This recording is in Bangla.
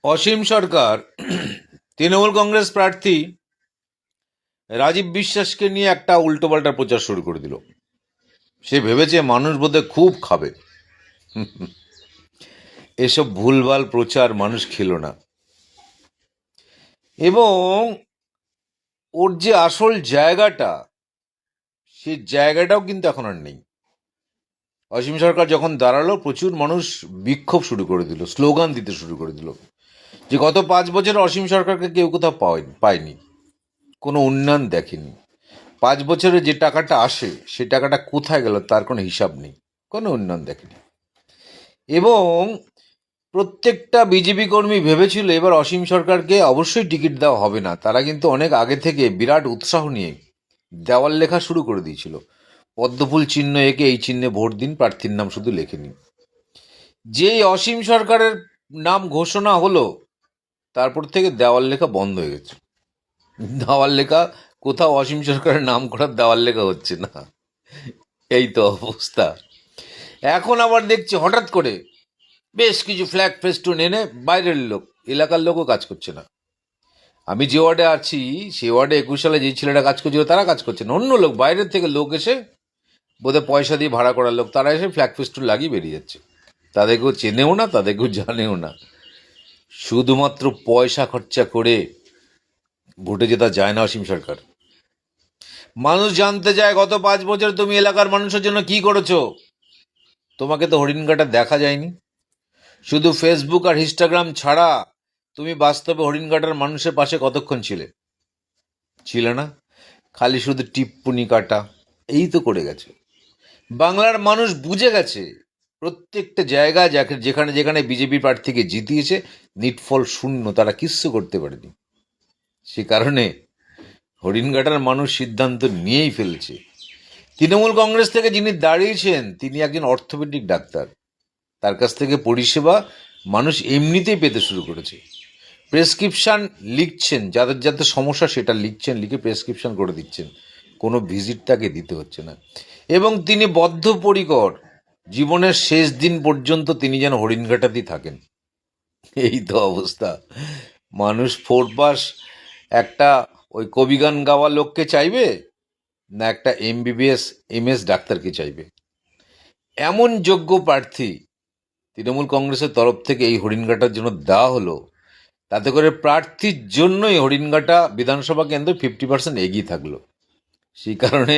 অসীম সরকার তৃণমূল কংগ্রেস প্রার্থী রাজীব বিশ্বাসকে নিয়ে একটা উল্টোপাল্টা প্রচার শুরু করে দিল। সে ভেবেছে মানুষ বোধহয় খুব খাবে। এসব ভুলভাল প্রচার মানুষ খেলো না, এবং ওর যে আসল জায়গাটা, সেই জায়গাটাও কিন্তু এখন আর নেই। অসীম সরকার যখন দাঁড়ালো, প্রচুর মানুষ বিক্ষোভ শুরু করে দিল, স্লোগান দিতে শুরু করে দিল যে গত 5 বছর অসীম সরকারকে কেউ কোথাও পায়নি, কোনো উন্নয়ন দেখেনি। 5 বছরে যে টাকাটা আসে সে টাকাটা কোথায় গেল তার কোনো হিসাব নেই, কোনো উন্নয়ন দেখেনি। এবং প্রত্যেকটা বিজেপি কর্মী ভেবেছিল এবার অসীম সরকারকে অবশ্যই টিকিট দেওয়া হবে না। তারা কিন্তু অনেক আগে থেকে বিরাট উৎসাহ নিয়ে দেওয়াল লেখা শুরু করে দিয়েছিল, পদ্মফুল চিহ্ন এঁকে এই চিহ্নে ভোট দিন, প্রার্থীর নাম শুধু লেখেনি। যেই অসীম সরকারের নাম ঘোষণা হলো, তারপর থেকে দেওয়াল লেখা বন্ধ হয়ে গেছে। দেওয়াল লেখা কোথাও অসীম সরকারের নাম করার দেওয়াল লেখা হচ্ছে না। এই তো অবস্থা। এখন আবার দেখছি হঠাৎ করে বেশ কিছু ফ্ল্যাগ ফেস্টুন এনে বাইরের লোক, এলাকার লোকও কাজ করছে না। আমি যে ওয়ার্ডে আছি সে ওয়ার্ডে 21 সালে যে ছেলেটা কাজ করছিল তারা কাজ করছে না, অন্য লোক, বাইরের থেকে লোক এসে, বোধহয় পয়সা দিয়ে ভাড়া করার লোক, তারা এসে ফ্ল্যাগ ফেস্টুন লাগিয়ে বেরিয়ে যাচ্ছে। তাদেরকেও চেনেও না, তাদেরকেও জানেও না। শুধুমাত্র পয়সা খরচা করে ভোটে জেতা যায় না অসীম সরকার। মানুষ জানতে চায় গত 5 বছর তুমি এলাকার মানুষের জন্য কি করেছো। তোমাকে তো হরিণঘাটা দেখা যায়নি। শুধু ফেসবুক আর ইনস্টাগ্রাম ছাড়া তুমি বাস্তবে হরিণঘাটার মানুষের পাশে কতক্ষণ ছিলে না। খালি শুধু টিপ্পনি কাটা, এই তো করে গেছে। বাংলার মানুষ বুঝে গেছে প্রত্যেকটা জায়গায় যেখানে যেখানে বিজেপি প্রার্থীকে জিতিয়েছে নিটফল শূন্য, তারা কিচ্ছু করতে পারেনি। সে কারণে হরিণঘাটার মানুষ সিদ্ধান্ত নিয়েই ফেলছে। তৃণমূল কংগ্রেস থেকে যিনি দাঁড়িয়েছেন তিনি একজন অর্থোপেডিক ডাক্তার। তার কাছ থেকে পরিষেবা মানুষ এমনিতেই পেতে শুরু করেছে। প্রেসক্রিপশান লিখছেন, যাদের যাদের সমস্যা সেটা লিখছেন, লিখে প্রেসক্রিপশান করে দিচ্ছেন। কোনো ভিজিট তাকে দিতে হচ্ছে না। এবং তিনি বদ্ধপরিকর জীবনের শেষ দিন পর্যন্ত তিনি যেন হরিণঘাটাতেই থাকেন। এই তো অবস্থা। মানুষ 4 পাস একটা ওই কবিগান গাওয়া লোককে চাইবে, না একটা MBBS MS ডাক্তারকে চাইবে? এমন যোগ্য প্রার্থী তৃণমূল কংগ্রেসের তরফ থেকে এই হরিণঘাটার জন্য দেওয়া হলো, তাতে করে প্রার্থীর জন্যই হরিণঘাটা বিধানসভা কেন্দ্র 50% এগিয়ে থাকলো। সেই কারণে